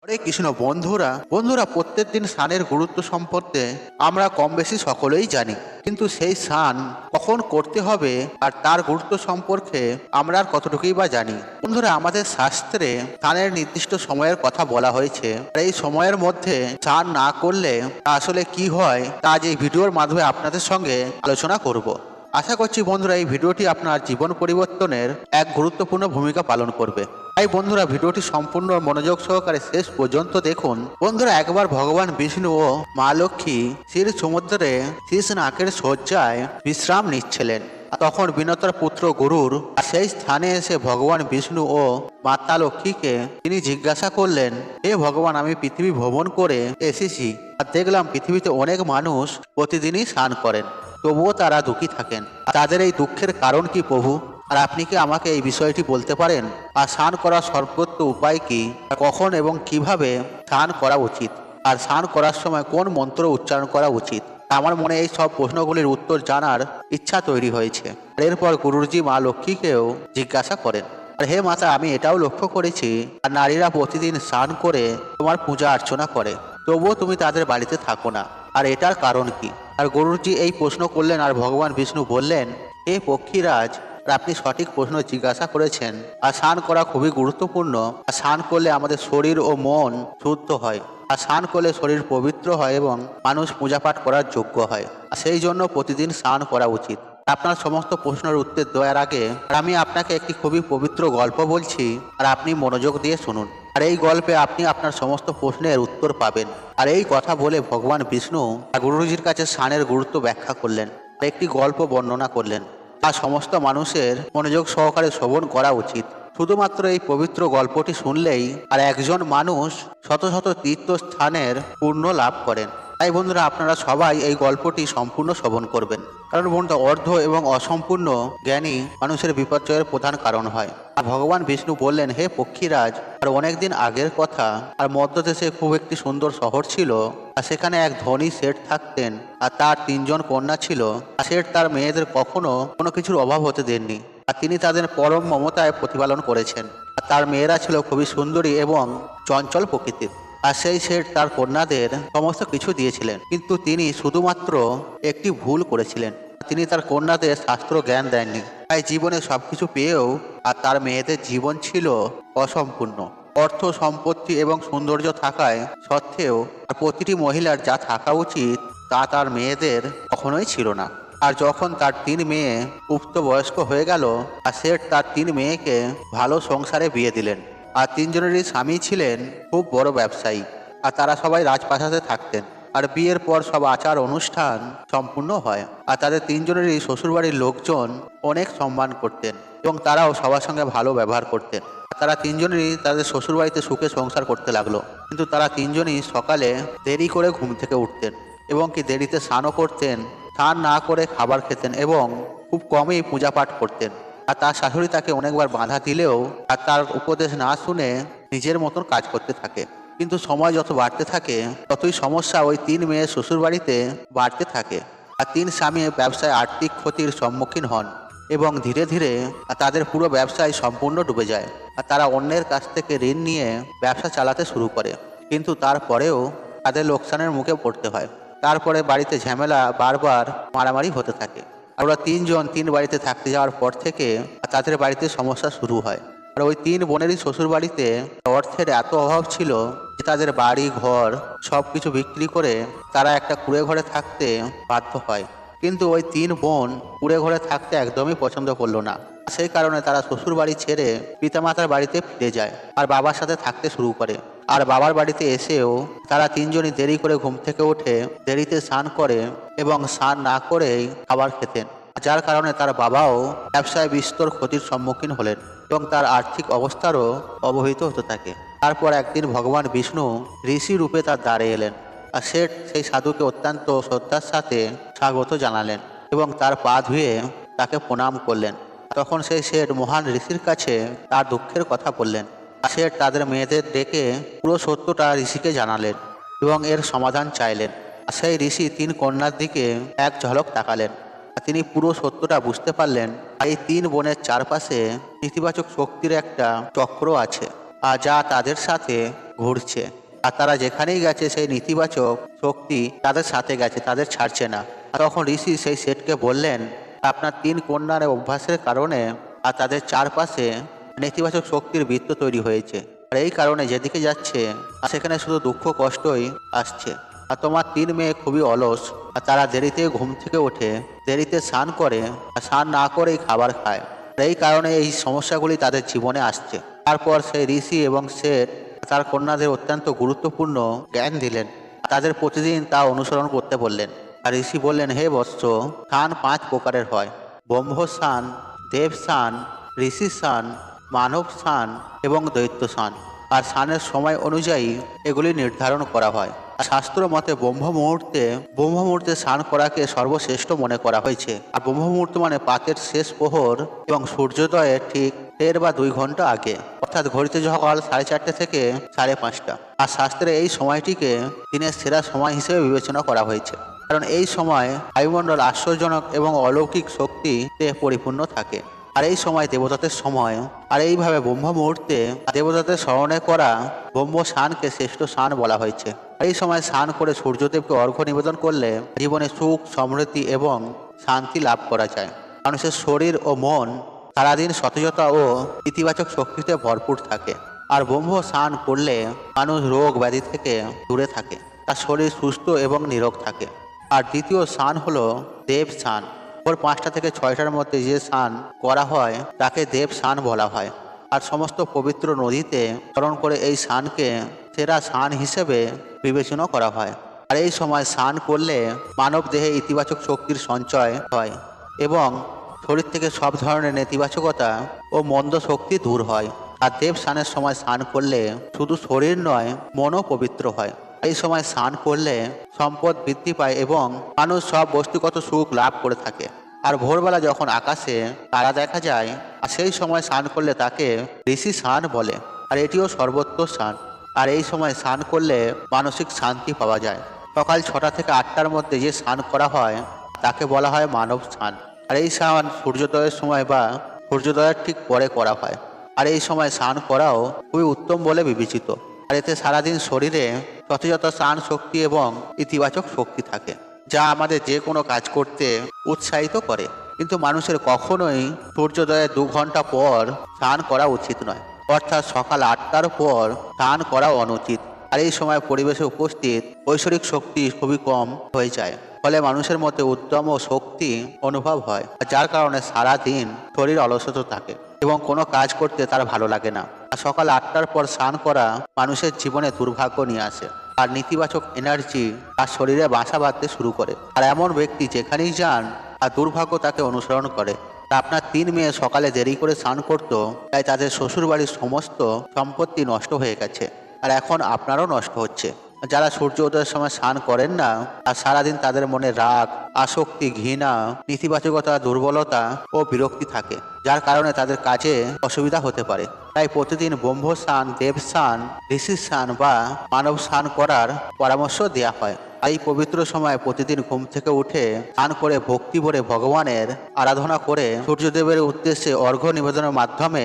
হরে কৃষ্ণ বন্ধুরা প্রত্যেকদিন স্নানের গুরুত্ব সম্পর্কে আমরা কম বেশি সকলেই জানি, কিন্তু সেই স্নান কখন করতে হবে আর তার গুরুত্ব সম্পর্কে আমরা আর কতটুকুই বা জানি। বন্ধুরা, আমাদের শাস্ত্রে স্নানের নির্দিষ্ট সময়ের কথা বলা হয়েছে। আর এই সময়ের মধ্যে স্নান না করলে তা আসলে কি হয় তা আজ এই ভিডিওর মাধ্যমে আপনাদের সঙ্গে আলোচনা করব। আশা করছি বন্ধুরা এই ভিডিওটি আপনার জীবন পরিবর্তনের এক গুরুত্বপূর্ণ ভূমিকা পালন করবে। তাই বন্ধুরা ভিডিওটি সম্পূর্ণ মনোযোগ সহকারে শেষ পর্যন্ত দেখুন। বন্ধুরা, একবার ভগবান বিষ্ণু ও মা লক্ষ্মী ক্ষীর সমুদ্রে শীর্ষনাগের শয্যায় বিশ্রাম নিচ্ছিলেন। তখন বিনতার পুত্র গরুর সেই স্থানে এসে ভগবান বিষ্ণু ও মাতা লক্ষ্মীকে তিনি জিজ্ঞাসা করলেন, হে ভগবান, আমি পৃথিবী ভ্রমণ করে এসেছি আর দেখলাম পৃথিবীতে অনেক মানুষ প্রতিদিনই স্নান করেন, তবুও তারা দুঃখী থাকেন। তাদের এই দুঃখের কারণ কি প্রভু? আর আপনি কি আমাকে এই বিষয়টি বলতে পারেন? আর স্নান করার সর্বোত্ত উপায় কি? কখন এবং কিভাবে স্নান করা উচিত? আর স্নান করার সময় কোন মন্ত্র উচ্চারণ করা উচিত? আমার মনে এই সব প্রশ্নগুলির উত্তর জানার ইচ্ছা তৈরি হয়েছে। আর এরপর গুরুজি মা লক্ষ্মীকেও জিজ্ঞাসা করেন, আর হে মাতা, আমি এটাও লক্ষ্য করেছি আর নারীরা প্রতিদিন স্নান করে তোমার পূজা অর্চনা করে, তবুও তুমি তাদের বাড়িতে থাকো না, আর এটার কারণ কি? আর গুরুজি এই প্রশ্ন করলেন আর ভগবান বিষ্ণু বললেন, হে পক্ষীরাজ, আর আপনি সঠিক প্রশ্ন জিজ্ঞাসা করেছেন। আর স্নান করা খুবই গুরুত্বপূর্ণ। আর স্নান করলে আমাদের শরীর ও মন শুদ্ধ হয়। আর স্নান করলে শরীর পবিত্র হয় এবং মানুষ পূজাপাঠ করার যোগ্য হয়। আর সেই জন্য প্রতিদিন স্নান করা উচিত। আপনার সমস্ত প্রশ্নের উত্তর দেওয়ার আগে আমি আপনাকে একটি খুবই পবিত্র গল্প বলছি, আর আপনি মনোযোগ দিয়ে শুনুন। আর এই গল্পে আপনি আপনার সমস্ত প্রশ্নের উত্তর পাবেন। আর এই কথা বলে ভগবান বিষ্ণু গুরুজির কাছে স্নানের গুরুত্ব ব্যাখ্যা করলেন, আর একটি গল্প বর্ণনা করলেন। আর সমস্ত মানুষের মনোযোগ সহকারে শ্রবণ করা উচিত। শুধুমাত্র এই পবিত্র গল্পটি শুনলেই আর একজন মানুষ শত শত তীর্থস্থানের পূর্ণ লাভ করেন। তাই বন্ধুরা, আপনারা সবাই এই গল্পটি সম্পূর্ণ শ্রবণ করবেন, কারণ বন্ধুরা অর্ধ এবং অসম্পূর্ণ জ্ঞানী মানুষের বিপর্যয়ের প্রধান কারণ হয়। আর ভগবান বিষ্ণু বললেন, হে পক্ষীরাজ, আর অনেকদিন আগের কথা, আর মধ্যদেশে খুব একটি সুন্দর শহর ছিল। আর সেখানে এক ধনী শেঠ থাকতেন, আর তার 3জন কন্যা ছিল। আর শেঠ তার মেয়েদের কখনো কোনো কিছুর অভাব হতে দেননি, আর তিনি তাদের পরম মমতায় প্রতিপালন করেছেন। আর তার মেয়েরা ছিল খুবই সুন্দরী এবং চঞ্চল প্রকৃতির। আর সেই শেঠ তার কন্যাদের সমস্ত কিছু দিয়েছিলেন, কিন্তু তিনি শুধুমাত্র একটি ভুল করেছিলেন। তিনি তার কন্যাদের শাস্ত্র জ্ঞান দেননি। তাই জীবনে সবকিছু পেয়েও আর তার মেয়েদের জীবন ছিল অসম্পূর্ণ। অর্থ সম্পত্তি এবং সৌন্দর্য থাকায় সত্ত্বেও আর প্রতিটি মহিলার যা থাকা উচিত তা তার মেয়েদের কখনোই ছিল না। আর যখন তার 3 মেয়ে উক্ত বয়স্ক হয়ে গেল, আর শেঠ তার 3 মেয়েকে ভালো সংসারে বিয়ে দিলেন। আর 3জনেরই স্বামী ছিলেন খুব বড় ব্যবসায়ী, আর তারা সবাই রাজপ্রাসাদে থাকতেন। আর বিয়ের পর সব আচার অনুষ্ঠান সম্পূর্ণ হয়, আর তাদের 3জনেরই শ্বশুরবাড়ির লোকজন অনেক সম্মান করতেন এবং তারাও সবার সঙ্গে ভালো ব্যবহার করতেন। তারা 3জনেরই তাদের শ্বশুরবাড়িতে সুখে সংসার করতে লাগলো। কিন্তু তারা 3জনই সকালে দেরি করে ঘুম থেকে উঠতেন এবং কি দেরিতে স্নানও করতেন। স্নান না করে খাবার খেতেন এবং খুব কমই পূজা পাঠ করতেন। আর তার শাশুড়ি তাকে অনেকবার বাধা দিলেও আর তার উপদেশ না শুনে নিজের মতন কাজ করতে থাকে। কিন্তু সময় যত বাড়তে থাকে ততই সমস্যা ওই 3 মেয়ের শ্বশুরবাড়িতে বাড়তে থাকে। আর 3 স্বামী ব্যবসায় আর্থিক ক্ষতির সম্মুখীন হন এবং ধীরে ধীরে তাদের পুরো ব্যবসায় সম্পূর্ণ ডুবে যায়। আর তারা অন্যের কাছ থেকে ঋণ নিয়ে ব্যবসা চালাতে শুরু করে, কিন্তু তারপরেও তাদের লোকসানের মুখে পড়তে হয়। তারপরে বাড়িতে ঝামেলা, বারবার মারামারি হতে থাকে। আর ওরা 3জন 3 বাড়িতে থাকতে যাওয়ার পর থেকে তাদের বাড়িতে সমস্যা শুরু হয়। আর ওই 3 বোনেরই শ্বশুর বাড়িতে অর্থের এত অভাব ছিল যে তাদের বাড়ি ঘর সব কিছু বিক্রি করে তারা একটা কুঁড়ে ঘরে থাকতে বাধ্য হয়। কিন্তু ওই 3 বোন কুঁড়ে ঘরে থাকতে একদমই পছন্দ করলো না। সেই কারণে তারা শ্বশুর বাড়ি ছেড়ে পিতামাতার বাড়িতে ফিরে যায় আর বাবার সাথে থাকতে শুরু করে। আর বাবার বাড়িতে এসেও তারা 3জনই দেরি করে ঘুম থেকে উঠে দেরিতে স্নান করে এবং স্নান না করেই খাবার খেতেন, যার কারণে তার বাবাও ব্যবসায় বিস্তর ক্ষতির সম্মুখীন হলেন এবং তার আর্থিক অবস্থারও অবহিত হতে থাকে। তারপর একদিন ভগবান বিষ্ণু ঋষি রূপে তার দ্বারে এলেন। আর শেঠ সেই সাধুকে অত্যন্ত শ্রদ্ধার সাথে স্বাগত জানালেন এবং তার পা ধুয়ে তাকে প্রণাম করলেন। তখন সেই শেঠ মহান ঋষির কাছে তার দুঃখের কথা বললেন। শেঠ তাদের মেয়েদের ডেকে পুরো সত্যটা ঋষিকে জানালেন এবং এর সমাধান চাইলেন। সেই ঋষি 3 কন্যার দিকে এক ঝলক তাকালেন। তিনি পুরো সত্যটা বুঝতে পারলেন। এই 3 বোনের চারপাশে ইতিবাচক শক্তির একটা চক্র আছে, আর যা তাদের সাথে ঘুরছে। আর তারা যেখানেই গেছে সেই নেতিবাচক শক্তি তাদের সাথে গেছে, তাদের ছাড়ছে না। আর তখন ঋষি সেই শেঠকে বললেন, আপনার 3 কন্যার অভ্যাসের কারণে আর তাদের চারপাশে নেতিবাচক শক্তির বৃত্ত তৈরি হয়েছে। আর এই কারণে যেদিকে যাচ্ছে আর সেখানে শুধু দুঃখ কষ্টই আসছে। আর তোমার 3 মেয়ে খুবই অলস, আর তারা দেরিতে ঘুম থেকে ওঠে, দেরিতে স্নান করে, আর স্নান না করেই খাবার খায়। আর এই কারণে এই সমস্যাগুলি তাদের জীবনে আসছে। তারপর সেই ঋষি এবং শেঠ তার কন্যাদের অত্যন্ত গুরুত্বপূর্ণ জ্ঞান দিলেন, তাদের প্রতিদিন তা অনুসরণ করতে বললেন। আর ঋষি বললেন, হে বৎস, স্নান 5 প্রকারের হয়: ব্রহ্ম স্নান, দেব স্নান, ঋষি স্নান, মানব স্নান এবং দৈত্য স্নান। আর স্নানের সময় অনুযায়ী এগুলি নির্ধারণ করা হয়। আর শাস্ত্র মতে ব্রহ্ম মুহূর্তে স্নান করাকে সর্বশ্রেষ্ঠ মনে করা হয়েছে। আর ব্রহ্ম মুহূর্ত মানে প্রাতের শেষ প্রহর এবং সূর্যোদয়ের ঠিক 1.5 বা 2 ঘন্টা আগে, অর্থাৎ ঘড়িতে সকাল 4:30 থেকে 5:30। আর শাস্ত্রে এই সময়টিকে দিনের সেরা সময় হিসেবে বিবেচনা করা হয়েছে, কারণ এই সময় বায়ুমণ্ডল আশ্চর্যজনক এবং অলৌকিক শক্তিতে পরিপূর্ণ থাকে। আর এই সময় দেবতাদের সময়। আর এইভাবে ব্রহ্ম মুহূর্তে দেবতাদের স্মরণে করা ব্রহ্ম স্নানকে শ্রেষ্ঠ স্নান বলা হয়েছে। এই সময় স্নান করে সূর্যদেবকে অর্ঘ্য নিবেদন করলে জীবনে সুখ, সমৃদ্ধি এবং শান্তি লাভ করা যায়। মানুষের শরীর ও মন সারাদিন সতেজতা ও ইতিবাচক শক্তিতে ভরপুর থাকে। আর ব্রহ্ম স্নান করলে মানুষ রোগ ব্যাধি থেকে দূরে থাকে, তার শরীর সুস্থ এবং নিরোগ থাকে। আর দ্বিতীয় স্নান হলো দেব স্নান। ভোর 5টা থেকে 6টার মধ্যে যে স্নান করা হয় তাকে দেব স্নান বলা হয়। আর সমস্ত পবিত্র নদীতে স্মরণ করে এই স্নানকে সেরা স্নান হিসেবে বিবেচনা করা হয়। আর এই সময় স্নান করলে মানব দেহে ইতিবাচক শক্তির সঞ্চয় হয় এবং শরীর থেকে সব ধরনের নেতিবাচকতা ও মন্দ শক্তি দূর হয়। আর দেব স্নানের সময় স্নান করলে শুধু শরীর নয়, মনও পবিত্র হয়। এই সময় স্নান করলে সম্পদ বৃদ্ধি পায় এবং মানুষ সব বস্তুগত সুখ লাভ করে থাকে। আর ভোরবেলা যখন আকাশে তারা দেখা যায়, আর সেই সময় স্নান করলে তাকে ঋষি স্নান বলে। আর এটিও সর্বোচ্চ স্নান। আর এই সময় স্নান করলে মানসিক শান্তি পাওয়া যায়। সকাল 6টা থেকে 8টার মধ্যে যে স্নান করা হয় তাকে বলা হয় মানব স্নান। আর এই স্নান সূর্যোদয়ের সময় বা সূর্যোদয়ের ঠিক পরে করা হয়। আর এই সময় স্নান করাও খুবই উত্তম বলে বিবেচিত। আর এতে সারাদিন শরীরে সতেজতা, স্নান শক্তি এবং ইতিবাচক শক্তি থাকে, যা আমাদের যে কোনো কাজ করতে উৎসাহিত করে। কিন্তু মানুষের কখনোই সূর্যোদয়ের 2 ঘন্টা পর স্নান করা উচিত নয়, অর্থাৎ সকাল 8টার পর স্নান করা অনুচিত। আর এই সময় পরিবেশে উপস্থিত ঐশ্বরিক শক্তি খুবই কম হয়ে যায়, ফলে মানুষের মধ্যে উদ্যম ও শক্তি অনুভব হয়, যার কারণে সারা দিন শরীর অলসতা থাকে এবং কোনো কাজ করতে তার ভালো লাগে না। আর সকাল 8টার পর স্নান করা মানুষের জীবনে দুর্ভাগ্য নিয়ে আসে, আর নেতিবাচক এনার্জি তার শরীরে বাসা বাঁধতে শুরু করে। আর এমন ব্যক্তি যেখানেই যান আর দুর্ভাগ্য তাকে অনুসরণ করে। তা আপনার 3 মেয়ে সকালে দেরি করে স্নান করতো, তাই তাদের শ্বশুরবাড়ির সমস্ত সম্পত্তি নষ্ট হয়ে গেছে, আর এখন আপনারও নষ্ট হচ্ছে। যারা সূর্য উদয়ের সময় স্নান করেন না, আর সারাদিন তাদের মনে রাগ, আসক্তি, ঘৃণা, নেতিবাচকতা, দুর্বলতা ও বিরক্তি থাকে, যার কারণে তাদের কাজে অসুবিধা হতে পারে। তাই প্রতিদিন ব্রহ্ম স্নান, দেব স্নান, ঋষি স্নান বা মানব স্নান করার পরামর্শ দেওয়া হয়। এই পবিত্র সময় প্রতিদিন ঘুম থেকে উঠে স্নান করে ভক্তি ভরে ভগবানের আরাধনা করে সূর্যদেবের উদ্দেশ্যে অর্ঘ্য নিবেদনের মাধ্যমে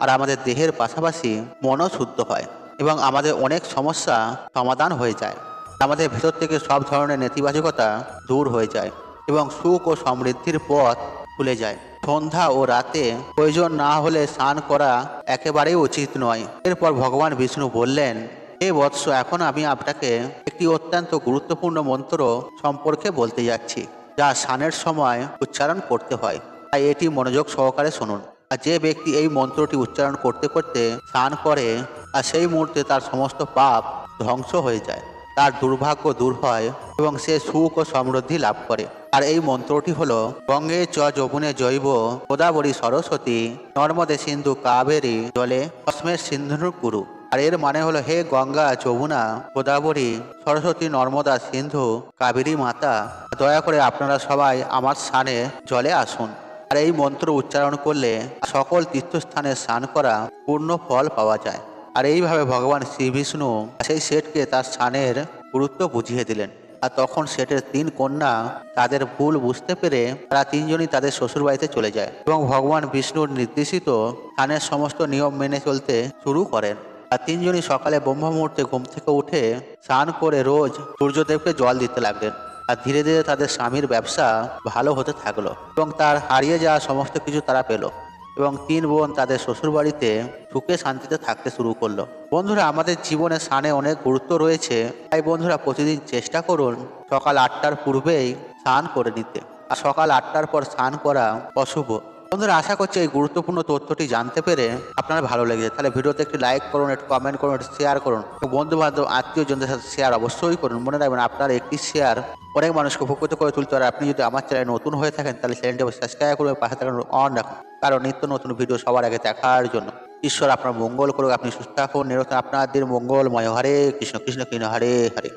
আর আমাদের দেহের পাশাপাশি মনও শুদ্ধ হয় এবং আমাদের অনেক সমস্যা সমাধান হয়ে যায়। আমাদের ভেতর থেকে সব ধরনের নেতিবাচকতা দূর হয়ে যায় এবং সুখ ও সমৃদ্ধির পথ খুলে যায়। সন্ধ্যা ও রাতে প্রয়োজন না হলে স্নান করা একেবারেই উচিত নয়। এরপর ভগবান বিষ্ণু বললেন, হে বৎস, এখন আমি আপনাকে একটি অত্যন্ত গুরুত্বপূর্ণ মন্ত্র সম্পর্কে বলতে যাচ্ছি, যা স্নানের সময় উচ্চারণ করতে হয়। তাই এটি মনোযোগ সহকারে শুনুন। আর যে ব্যক্তি এই মন্ত্রটি উচ্চারণ করতে করতে স্নান করে, আর সেই মুহূর্তে তার সমস্ত পাপ ধ্বংস হয়ে যায়, তার দুর্ভাগ্য দূর হয় এবং সে সুখ ও সমৃদ্ধি লাভ করে। আর এই মন্ত্রটি হলো, গঙ্গে চ যমুনে জৈব গোদাবরী সরস্বতী নর্মদে সিন্ধু কাবেরী জলে অস্মের সিন্ধুর কুরু। আর এর মানে হলো, হে গঙ্গা, যমুনা, গোদাবরী, সরস্বতী, নর্মদা, সিন্ধু, কাবেরী মাতা, দয়া করে আপনারা সবাই আমার স্নানে জলে আসুন। আর এই মন্ত্র উচ্চারণ করলে সকল তীর্থস্থানে স্নান করা পূর্ণ ফল পাওয়া যায়। আর এইভাবে ভগবান শ্রী বিষ্ণু সেই শেঠকে তার স্নানের গুরুত্ব বুঝিয়ে দিলেন। আর তখন শেঠের 3 কন্যা তাদের ভুল বুঝতে পেরে তারা 3জনই তাদের শ্বশুরবাড়িতে চলে যায় এবং ভগবান বিষ্ণুর নির্দেশিত স্নানের সমস্ত নিয়ম মেনে চলতে শুরু করেন। আর তিনজনই সকালে ব্রহ্ম মুহূর্তে ঘুম থেকে উঠে স্নান করে রোজ সূর্যদেবকে জল দিতে লাগলেন। আর ধীরে ধীরে তাদের স্বামীর ব্যবসা ভালো হতে থাকলো এবং তার হারিয়ে যাওয়া সমস্ত কিছু তারা পেল এবং তিন বোন তাদের শ্বশুর বাড়িতে সুখে শান্তিতে থাকতে শুরু করলো। বন্ধুরা, আমাদের জীবনে স্নানে অনেক গুরুত্ব রয়েছে, তাই বন্ধুরা প্রতিদিন চেষ্টা করুন সকাল 8টার পূর্বেই স্নান করে নিতে। আর সকাল 8টার পর স্নান করা অশুভ। বন্ধুরা, আশা করছি এই গুরুত্বপূর্ণ তথ্যটি জানতে পেরে আপনার ভালো লেগেছে। তাহলে ভিডিওতে একটি লাইক করুন, একটু কমেন্ট করুন, একটু শেয়ার করুন, বন্ধু বান্ধব আত্মীয়জনদের সাথে শেয়ার অবশ্যই করুন। মনে রাখবেন, আপনার একটি শেয়ার অনেক মানুষকে উপকৃত করে তুলতে পারে। আপনি যদি আমার চ্যানেলে নতুন হয়ে থাকেন তাহলে চ্যানেলটি সাবস্ক্রাইব করুন, পাশে থাকুন অন রাখুন, কারণ নিত্য নতুন ভিডিও সবার আগে দেখার জন্য। ঈশ্বর আপনার মঙ্গল করুক, আপনি সুস্থ থাকুন, নিরন্তর আপনার দিন মঙ্গলময়। হরে কৃষ্ণ কৃষ্ণ কৃষ্ণ হরে হরে।